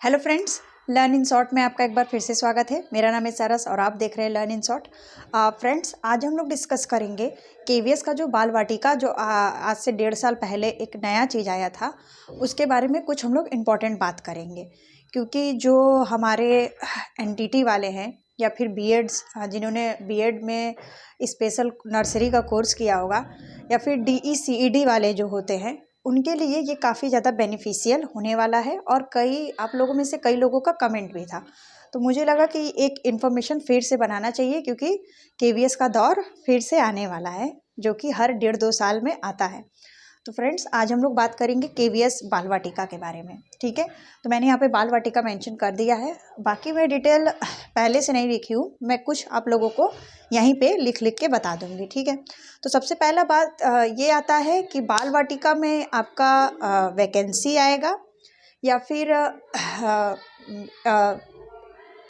Hello friends, learn in short में आपका एक बार फिर से स्वागत है। मेरा नाम है सरस और आप देख रहे हैं लर्न इन शॉर्ट। फ्रेंड्स, आज हम लोग डिस्कस करेंगे केवीएस का जो बाल वाटिका जो आज से 1.5 साल पहले एक नया चीज़ आया था, उसके बारे में कुछ हम लोग इम्पोर्टेंट बात करेंगे। क्योंकि जो हमारे एनटीटी वाले हैं या फिर बीएड्स जिन्होंने बीएड में स्पेशल नर्सरी का कोर्स किया होगा या फिर डीईसीईडी वाले जो होते हैं, उनके लिए ये काफ़ी ज़्यादा बेनिफिशियल होने वाला है। और कई आप लोगों में से कई लोगों का कमेंट भी था, तो मुझे लगा कि एक इन्फॉर्मेशन फिर से बनाना चाहिए, क्योंकि केवीएस का दौर फिर से आने वाला है जो कि हर 1.5-2 साल में आता है। तो फ्रेंड्स, आज हम लोग बात करेंगे केवीएस बाल वाटिका के बारे में। ठीक है, तो मैंने यहाँ पे बाल वाटिका मेंशन कर दिया है, बाकी मैं डिटेल पहले से नहीं लिखी हूँ, मैं कुछ आप लोगों को यहीं पे लिख के बता दूंगी। ठीक है, तो सबसे पहला बात ये आता है कि बाल वाटिका में आपका वैकेंसी आएगा या फिर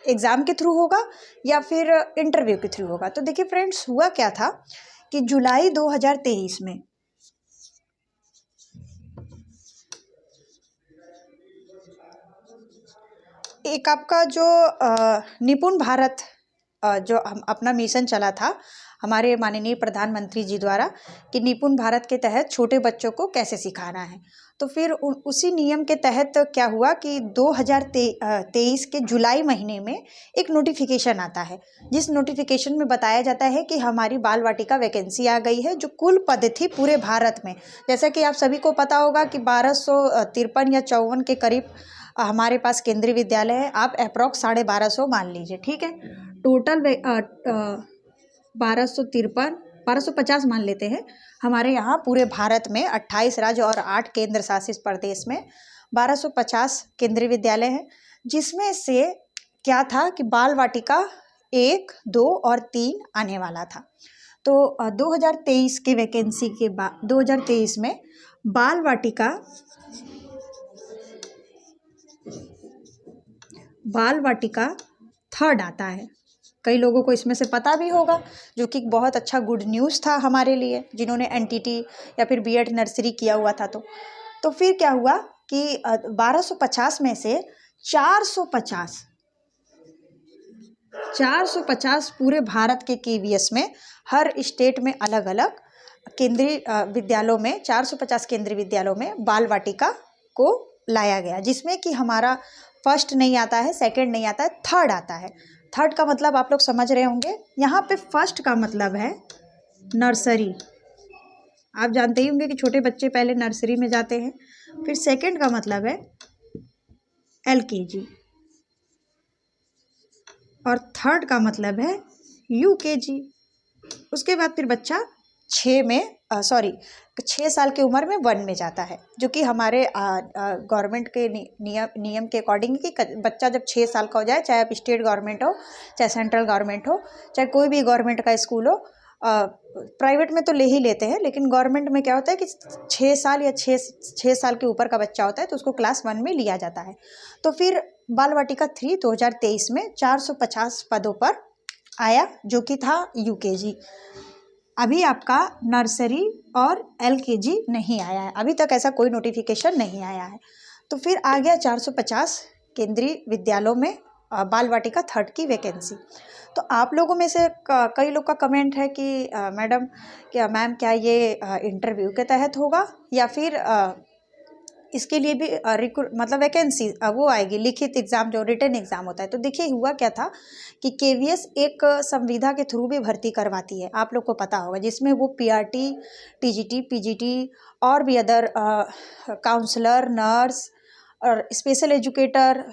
एग्ज़ाम के थ्रू होगा या फिर इंटरव्यू के थ्रू होगा। तो देखिए फ्रेंड्स, हुआ क्या था कि जुलाई 2023 में एक आपका जो निपुण भारत जो हम अपना मिशन चला था हमारे माननीय प्रधानमंत्री जी द्वारा कि निपुण भारत के तहत छोटे बच्चों को कैसे सिखाना है, तो फिर उसी नियम के तहत क्या हुआ कि 2023 के जुलाई महीने में एक नोटिफिकेशन आता है, जिस नोटिफिकेशन में बताया जाता है कि हमारी बाल वाटिका वैकेंसी आ गई है, जो कुल पद थी पूरे भारत में। जैसा कि आप सभी को पता होगा कि 1253 या 54 के करीब हमारे पास केंद्रीय विद्यालय है। आप अप्रॉक्स 1250 मान लीजिए। ठीक है, टोटल 1250 मान लेते हैं। हमारे यहाँ पूरे भारत में 28 राज्य और 8 केंद्र शासित प्रदेश में 1250 केंद्रीय विद्यालय हैं, जिसमें से क्या था कि बाल वाटिका 1, 2 और 3 आने वाला था। तो 2023 के वैकेंसी के बाद 2023 में बाल वाटिका थर्ड आता है। कई लोगों को इसमें से पता भी होगा, जो कि बहुत अच्छा गुड न्यूज़ था हमारे लिए जिन्होंने एनटीटी या फिर बीएड नर्सरी किया हुआ था। तो फिर क्या हुआ कि 1250 में से 450 पूरे भारत के केवीएस में हर स्टेट में अलग अलग केंद्रीय विद्यालयों में 450 केंद्रीय विद्यालयों में बाल वाटिका को लाया गया, जिसमें कि हमारा फर्स्ट नहीं आता है, सेकंड नहीं आता है, थर्ड आता है। थर्ड का मतलब आप लोग समझ रहे होंगे। यहाँ पे फर्स्ट का मतलब है नर्सरी, आप जानते ही होंगे कि छोटे बच्चे पहले नर्सरी में जाते हैं। फिर सेकंड का मतलब है एलकेजी और थर्ड का मतलब है यूकेजी। उसके बाद फिर बच्चा 6 साल की उम्र में 1 में जाता है, जो कि हमारे गवर्नमेंट के नियम के अकॉर्डिंग कि बच्चा जब 6 साल का हो जाए, चाहे आप स्टेट गवर्नमेंट हो, चाहे सेंट्रल गवर्नमेंट हो, चाहे कोई भी गवर्नमेंट का स्कूल हो, प्राइवेट में तो ले ही लेते हैं, लेकिन गवर्नमेंट में क्या होता है कि 6 साल या 6 साल के ऊपर का बच्चा होता है तो उसको क्लास 1 में लिया जाता है। तो फिर बाल वाटिका 3 2023 में 450 पदों पर आया, जो कि था यूकेजी। अभी आपका नर्सरी और एलकेजी नहीं आया है, अभी तक ऐसा कोई नोटिफिकेशन नहीं आया है। तो फिर आ गया 450 केंद्रीय विद्यालयों में बाल वाटिका थर्ड की वैकेंसी। तो आप लोगों में से कई लोग का कमेंट है कि मैम क्या ये इंटरव्यू के तहत होगा या फिर इसके लिए भी मतलब वैकेंसी वो आएगी, लिखित एग्ज़ाम जो रिटन एग्ज़ाम होता है। तो देखिए हुआ क्या था कि केवीएस एक संविदा के थ्रू भी भर्ती करवाती है, आप लोग को पता होगा, जिसमें वो पीआरटी, टीजीटी, पीजीटी और भी अदर काउंसलर, नर्स और स्पेशल एजुकेटर,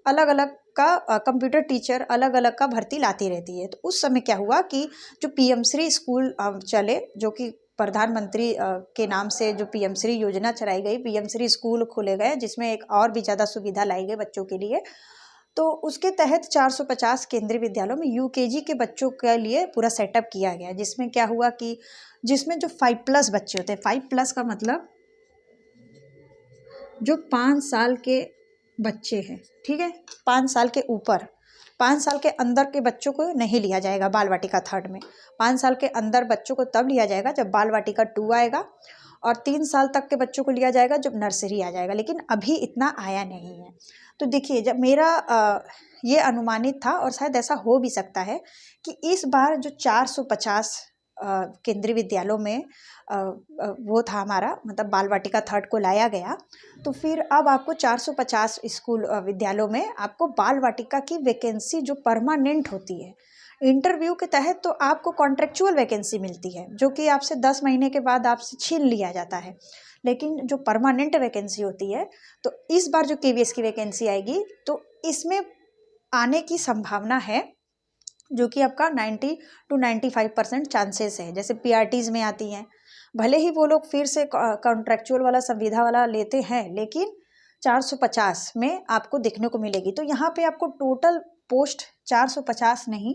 अलग अलग का कंप्यूटर टीचर, अलग अलग का भर्ती लाती रहती है। तो उस समय क्या हुआ कि जो पीएम श्री स्कूल चले, जो कि प्रधानमंत्री के नाम से जो पीएम श्री योजना चलाई गई, पीएम श्री स्कूल खोले गए, जिसमें एक और भी ज़्यादा सुविधा लाई गई बच्चों के लिए। तो उसके तहत 450 केंद्रीय विद्यालयों में यूकेजी के बच्चों के लिए पूरा सेटअप किया गया, जिसमें क्या हुआ कि जिसमें जो 5+ बच्चे होते हैं, 5+ का मतलब जो 5 साल के बच्चे हैं, ठीक है, 5 साल के ऊपर, 5 साल के अंदर के बच्चों को नहीं लिया जाएगा बाल वाटिका थर्ड में। 5 साल के अंदर बच्चों को तब लिया जाएगा जब बाल वाटिका 2 आएगा, और 3 साल तक के बच्चों को लिया जाएगा जब नर्सरी आ जाएगा, लेकिन अभी इतना आया नहीं है। तो देखिए, जब मेरा ये अनुमानित था और शायद ऐसा हो भी सकता है कि इस बार जो 450 केंद्रीय विद्यालयों में वो था हमारा, मतलब बाल वाटिका थर्ड को लाया गया, तो फिर अब आपको 450 स्कूल विद्यालयों में आपको बाल वाटिका की वैकेंसी जो परमानेंट होती है, इंटरव्यू के तहत तो आपको कॉन्ट्रेक्चुअल वैकेंसी मिलती है, जो कि आपसे 10 महीने के बाद आपसे छीन लिया जाता है। लेकिन जो परमानेंट वैकेंसी होती है, तो इस बार जो केवीएस की वैकेंसी आएगी, तो इसमें आने की संभावना है, जो कि आपका 90 to 95% चांसेस है। जैसे पीआरटीज़ में आती हैं, भले ही वो लोग फिर से कॉन्ट्रेक्चुअल वाला संविदा वाला लेते हैं, लेकिन 450 में आपको देखने को मिलेगी। तो यहाँ पे आपको टोटल पोस्ट 450 नहीं,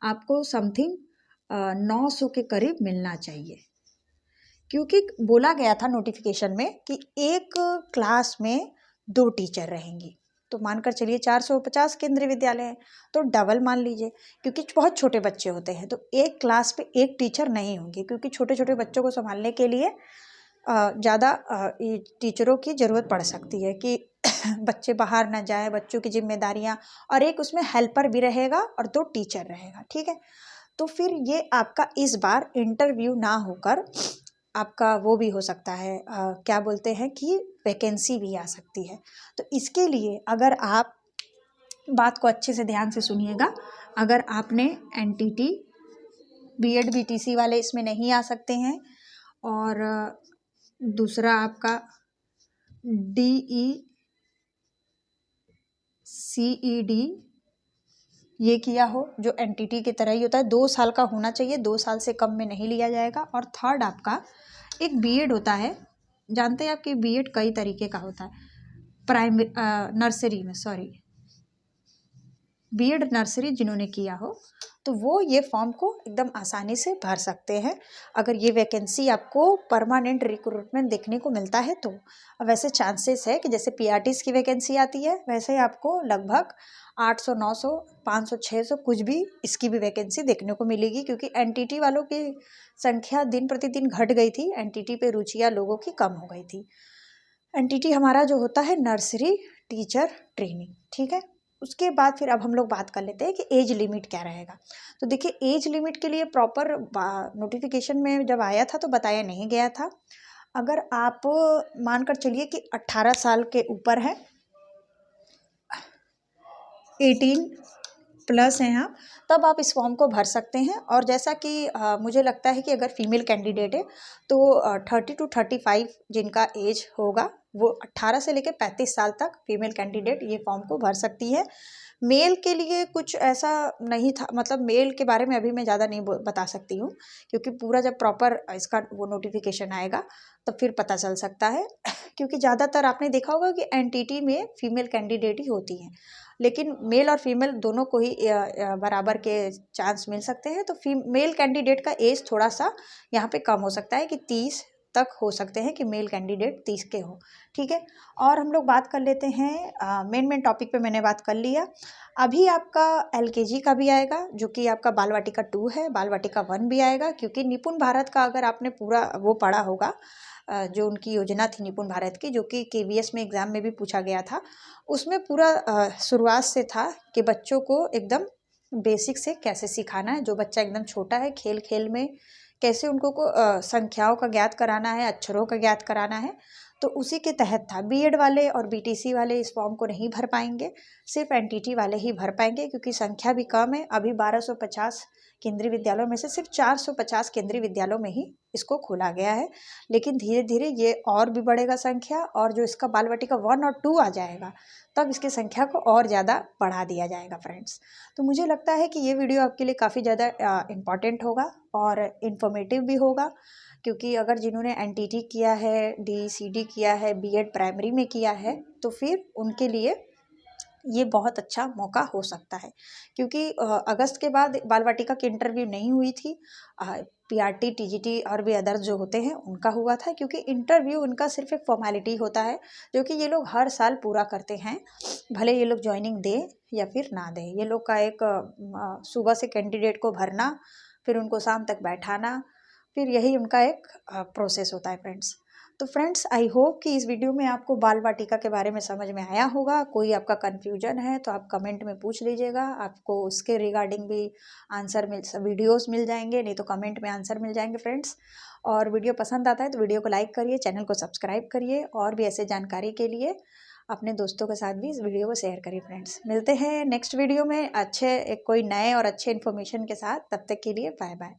आपको समथिंग 900 के करीब मिलना चाहिए, क्योंकि बोला गया था नोटिफिकेशन में कि एक क्लास में 2 टीचर रहेंगी। तो मानकर चलिए 450 केंद्रीय विद्यालय हैं, तो डबल मान लीजिए, क्योंकि बहुत छोटे बच्चे होते हैं, तो एक क्लास पे एक टीचर नहीं होंगे, क्योंकि छोटे छोटे बच्चों को संभालने के लिए ज़्यादा टीचरों की ज़रूरत पड़ सकती है कि बच्चे बाहर ना जाए, बच्चों की जिम्मेदारियाँ, और एक उसमें हेल्पर भी रहेगा और 2 टीचर रहेगा, ठीक है। तो फिर ये आपका इस बार इंटरव्यू ना होकर आपका वो भी हो सकता है, क्या बोलते हैं कि वैकेंसी भी आ सकती है। तो इसके लिए अगर आप बात को अच्छे से ध्यान से सुनिएगा, अगर आपने एनटीटी, बीएड, बीटीसी वाले इसमें नहीं आ सकते हैं, और दूसरा आपका डीई, सीईडी ये किया हो, जो एनटीटी की तरह ही होता है, 2 साल का होना चाहिए, 2 साल से कम में नहीं लिया जाएगा। और थर्ड आपका एक बीएड होता है, जानते हैं आपकी बीएड कई तरीके का होता है, प्राइमरी नर्सरी में, सॉरी, बीएड नर्सरी जिन्होंने किया हो, तो वो ये फॉर्म को एकदम आसानी से भर सकते हैं, अगर ये वैकेंसी आपको परमानेंट रिक्रूटमेंट देखने को मिलता है तो। वैसे चांसेस है कि जैसे पीआरटीज़ की वैकेंसी आती है, वैसे आपको लगभग 800, 900, 500, 600 कुछ भी इसकी भी वैकेंसी देखने को मिलेगी, क्योंकि एनटीटी वालों की संख्या दिन प्रतिदिन घट गई थी, एनटीटी पे रुचियाँ लोगों की कम हो गई थी। एनटीटी हमारा जो होता है नर्सरी टीचर ट्रेनिंग, ठीक है। उसके बाद फिर अब हम लोग बात कर लेते हैं कि एज लिमिट क्या रहेगा। तो देखिए, एज लिमिट के लिए प्रॉपर नोटिफिकेशन में जब आया था तो बताया नहीं गया था। अगर आप मानकर चलिए कि 18 साल के ऊपर है, 18+ हैं आप, तब आप इस फॉर्म को भर सकते हैं। और जैसा कि मुझे लगता है कि अगर फीमेल कैंडिडेट है तो 30 to 35 जिनका एज होगा, वो 18 से लेकर 35 साल तक फीमेल कैंडिडेट ये फॉर्म को भर सकती है। मेल के लिए कुछ ऐसा नहीं था, मतलब मेल के बारे में अभी मैं ज़्यादा नहीं बता सकती हूँ, क्योंकि पूरा जब प्रॉपर इसका वो नोटिफिकेशन आएगा तब फिर पता चल सकता है। क्योंकि ज़्यादातर आपने देखा होगा कि एनटीटी में फीमेल कैंडिडेट ही होती हैं, लेकिन मेल और फीमेल दोनों को ही बराबर के चांस मिल सकते हैं। तो फीमेल कैंडिडेट का एज थोड़ा सा यहाँ पे कम हो सकता है कि 30 तक हो सकते हैं कि मेल कैंडिडेट 30 के हो, ठीक है। और हम लोग बात कर लेते हैं मेन टॉपिक पे मैंने बात कर लिया। अभी आपका एलकेजी का भी आएगा, जो कि आपका बाल वाटिका 2 है, बाल वाटिका 1 भी आएगा, क्योंकि निपुण भारत का अगर आपने पूरा वो पढ़ा होगा, जो उनकी योजना थी निपुण भारत की, जो कि केवीएस में एग्ज़ाम में भी पूछा गया था, उसमें पूरा शुरुआत से था कि बच्चों को एकदम बेसिक से कैसे सिखाना है, जो बच्चा एकदम छोटा है, खेल खेल में कैसे उनको संख्याओं का ज्ञात कराना है, अक्षरों का ज्ञात कराना है, तो उसी के तहत था। बीएड वाले और बीटीसी वाले इस फॉर्म को नहीं भर पाएंगे, सिर्फ एनटीटी वाले ही भर पाएंगे, क्योंकि संख्या भी कम है। अभी 1250 केंद्रीय विद्यालयों में से सिर्फ 450 केंद्रीय विद्यालयों में ही इसको खोला गया है, लेकिन धीरे धीरे ये और भी बढ़ेगा संख्या, और जो इसका बाल वाटिका 1 और 2 आ जाएगा तब इसकी संख्या को और ज़्यादा बढ़ा दिया जाएगा फ्रेंड्स। तो मुझे लगता है कि ये वीडियो आपके लिए काफ़ी ज़्यादा इम्पॉर्टेंट होगा और इन्फॉर्मेटिव भी होगा, क्योंकि अगर जिन्होंने एनटीटी किया है, डीसीडी किया है, बीएड प्राइमरी में किया है, तो फिर उनके लिए ये बहुत अच्छा मौका हो सकता है। क्योंकि अगस्त के बाद बाल वाटिका की इंटरव्यू नहीं हुई थी, पीआरटी, टीजीटी और भी अदर्स जो होते हैं उनका हुआ था, क्योंकि इंटरव्यू उनका सिर्फ एक फॉर्मेलिटी होता है, जो कि ये लोग हर साल पूरा करते हैं, भले ये लोग ज्वाइनिंग दें या फिर ना दें। ये लोग का एक सुबह से कैंडिडेट को भरना, फिर उनको शाम तक बैठाना, फिर यही उनका एक प्रोसेस होता है फ्रेंड्स। तो फ्रेंड्स, आई होप कि इस वीडियो में आपको बाल वाटिका के बारे में समझ में आया होगा। कोई आपका कन्फ्यूजन है तो आप कमेंट में पूछ लीजिएगा, आपको उसके रिगार्डिंग भी आंसर वीडियोस मिल जाएंगे, नहीं तो कमेंट में आंसर मिल जाएंगे फ्रेंड्स। और वीडियो पसंद आता है तो वीडियो को लाइक करिए, चैनल को सब्सक्राइब करिए, और भी ऐसे जानकारी के लिए अपने दोस्तों के साथ भी इस वीडियो को शेयर करिए फ्रेंड्स। मिलते हैं नेक्स्ट वीडियो में कोई नए और अच्छे इन्फॉर्मेशन के साथ। तब तक के लिए बाय बाय।